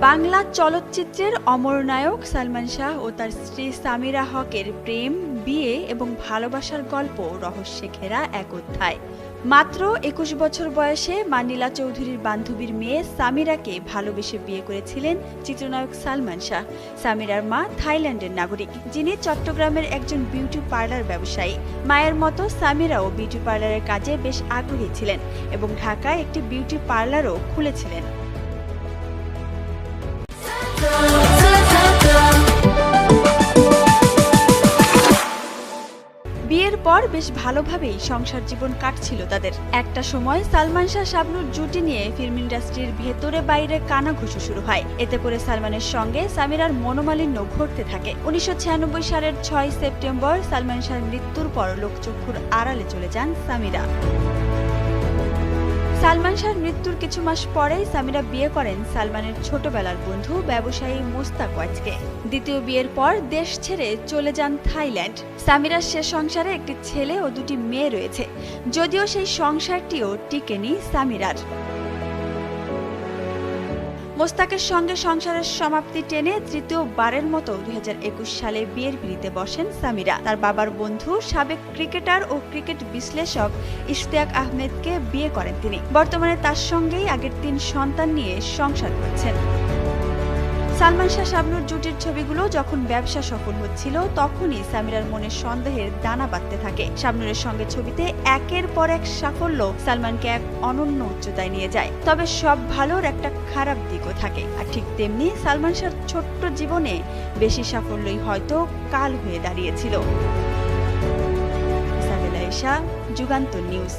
বাংলা চলচ্চিত্রের অমর নায়ক সালমান শাহ ও তার স্ত্রী সামিরা হকের প্রেম, বিয়ে এবং ভালোবাসার গল্প রহস্যে ঘেরা এক অধ্যায়। মাত্র ২১ বছর বয়সে মানিলা চৌধুরীর বান্ধবীর মেয়ে সামিরাকে ভালোবেসে বিয়ে করেছিলেন চিত্রনায়ক সালমান শাহ। সামিরার মা থাইল্যান্ডের নাগরিক, যিনি চট্টগ্রামের একজন বিউটি পার্লার ব্যবসায়ী। মায়ের মতো সামিরাও বিউটি পার্লারের কাজে বেশ আগ্রহী ছিলেন এবং ঢাকায় একটি বিউটি পার্লারও খুলেছিলেন। বিয়ের পর বেশ ভালোভাবেই সংসার জীবন কাটছিল তাদের। একটা সময় সালমান শাহ শাবনূর জুটি নিয়ে ফিল্ম ইন্ডাস্ট্রির ভেতরে বাইরে কানাঘুষো শুরু হয়। এতে করে সালমানের সঙ্গে সামিরার মনোমালিন্য ঘটতে থাকে। ১৯৯৬ সালের ৬ সেপ্টেম্বর সালমান শাহর মৃত্যুর পর লোকচক্ষুর আড়ালে চলে যান সামিরা। সালমান শাহর মৃত্যুর কিছু মাস পরেই সামিরা বিয়ে করেন সালমানের ছোটবেলার বন্ধু ব্যবসায়ী মোস্তাক ওয়াজকে। দ্বিতীয় বিয়ের পর দেশ ছেড়ে চলে যান থাইল্যান্ড। সামিরার সে সংসারে একটি ছেলে ও দুটি মেয়ে রয়েছে, যদিও সেই সংসারটিও টিকেনি সামিরার। মোস্তাকের সঙ্গে সংসারের সমাপ্তি টেনে তৃতীয়বারের মতো ২০২১ সালে বিয়ের পিঁড়িতে বসেন সামিরা। তার বাবার বন্ধু সাবেক ক্রিকেটার ও ক্রিকেট বিশ্লেষক ইশতিয়াক আহমেদকে বিয়ে করেন তিনি। বর্তমানে তার সঙ্গেই আগের ৩ সন্তান নিয়ে সংসার করছেন। সালমান শাহ শাবনূর জুটির ছবিগুলো যখন ব্যবসা সফল হচ্ছিল, তখনই সামিরার মনে সন্দেহের দানা বাঁধতে থাকে। শাবনূরের সঙ্গে ছবিতে একের পর এক সাফল্য সালমানকে এক অনন্য উচ্চতায় নিয়ে যায়। তবে সব ভালোর একটা খারাপ দিকও থাকে, আর ঠিক তেমনি সালমান শাহর ছোট্ট জীবনে বেশি সাফল্যই হয়তো কাল হয়ে দাঁড়িয়েছিল। যুগান্তর নিউজ।